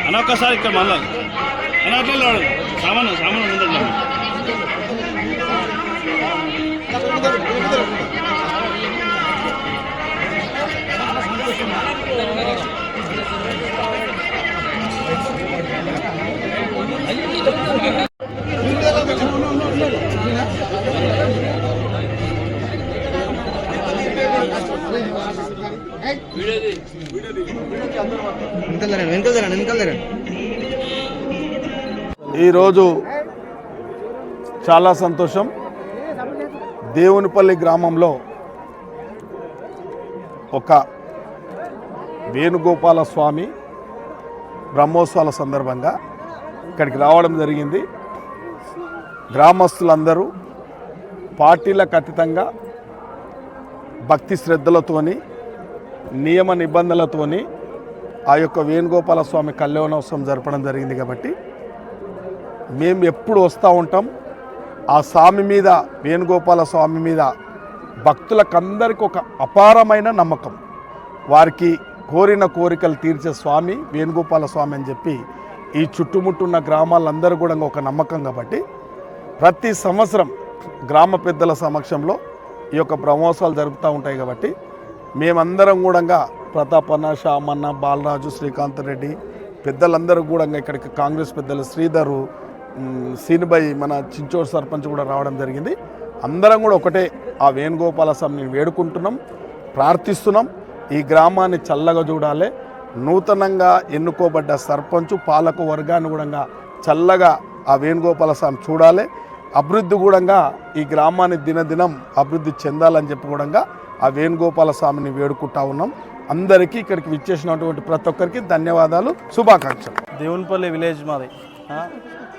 అన్న ఒక్కసారి ఇక్కడ మళ్ళా అన్న అట్లా సామాను సామాను ముందు ఈరోజు చాలా సంతోషం. దేవునిపల్లి గ్రామంలో ఒక వేణుగోపాల స్వామి బ్రహ్మోత్సవాల సందర్భంగా ఇక్కడికి రావడం జరిగింది. గ్రామస్తులందరూ పార్టీలకు అతీతంగా భక్తి శ్రద్ధలతోని నియమ నిబంధనలతోని ఆ యొక్క వేణుగోపాల స్వామి కళ్యాణోత్సవం జరపడం జరిగింది. కాబట్టి మేము ఎప్పుడు వస్తూ ఉంటాం. ఆ స్వామి మీద, వేణుగోపాల స్వామి మీద భక్తులకందరికీ ఒక అపారమైన నమ్మకం. వారికి కోరిన కోరికలు తీర్చే స్వామి వేణుగోపాల స్వామి అని చెప్పి ఈ చుట్టుముట్టున్న గ్రామాలందరూ కూడా ఒక నమ్మకం. కాబట్టి ప్రతి సంవత్సరం గ్రామ పెద్దల సమక్షంలో ఈ యొక్క బ్రహ్మోత్సవాలు జరుపుతూ ఉంటాయి. కాబట్టి మేమందరం కూడా ప్రతాపన్న, శ్యామన్న, బాలరాజు, శ్రీకాంత్ రెడ్డి పెద్దలందరూ కూడా ఇక్కడికి కాంగ్రెస్ పెద్దలు శ్రీధరు, సీనుబాయి, మన చించోడు సర్పంచ్ కూడా రావడం జరిగింది. అందరం కూడా ఒకటే ఆ వేణుగోపాల స్వామిని వేడుకుంటున్నాం, ప్రార్థిస్తున్నాం. ఈ గ్రామాన్ని చల్లగా చూడాలి. నూతనంగా ఎన్నుకోబడ్డ సర్పంచు పాలక వర్గాన్ని కూడా చల్లగా ఆ వేణుగోపాల స్వామి చూడాలి. అభివృద్ధి కూడా ఈ గ్రామాన్ని దినదినం అభివృద్ధి చెందాలని చెప్పి కూడా ఆ వేణుగోపాల స్వామిని వేడుకుంటా ఉన్నాం. అందరికీ ఇక్కడికి విచ్చేసినటువంటి ప్రతి ఒక్కరికి ధన్యవాదాలు, శుభాకాంక్షలు. దేవునిపల్లి విలేజ్ మాది.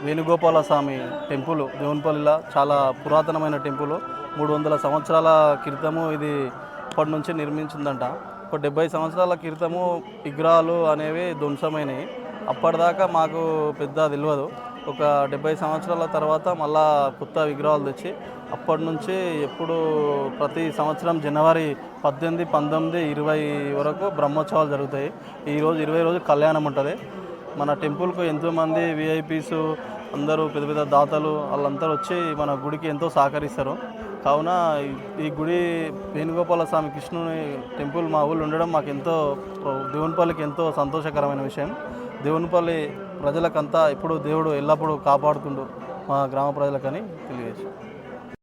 వేణుగోపాల స్వామి టెంపుల్ దేవునిపల్లిలో చాలా పురాతనమైన టెంపుల్. 300 సంవత్సరాల క్రితము ఇది ఇప్పటి నుంచి నిర్మించిందంట. ఒక 70 సంవత్సరాల క్రితము విగ్రహాలు అనేవి ధ్వంసమైనవి. అప్పటిదాకా మాకు పెద్ద తెలియదు. ఒక 70 సంవత్సరాల తర్వాత మళ్ళా కొత్త విగ్రహాలు తెచ్చి అప్పటి నుంచి ఎప్పుడు ప్రతి సంవత్సరం జనవరి 18, 19, 20 వరకు బ్రహ్మోత్సవాలు జరుగుతాయి. ఈరోజు 20 రోజు కళ్యాణం ఉంటుంది. మన టెంపుల్కు ఎంతోమంది విఐపీస్, అందరూ పెద్ద పెద్ద దాతలు వాళ్ళందరూ వచ్చి మన గుడికి ఎంతో సహకరిస్తారు. కావున ఈ గుడి వేణుగోపాల స్వామి కృష్ణుని టెంపుల్ మా ఊళ్ళో ఉండడం మాకు ఎంతో, దేవునిపల్లికి ఎంతో సంతోషకరమైన విషయం. దేవునిపల్లి ప్రజలకంతా ఇప్పుడు దేవుడు ఎల్లప్పుడూ కాపాడుతుండు మా గ్రామ ప్రజలకని తెలియజేశారు.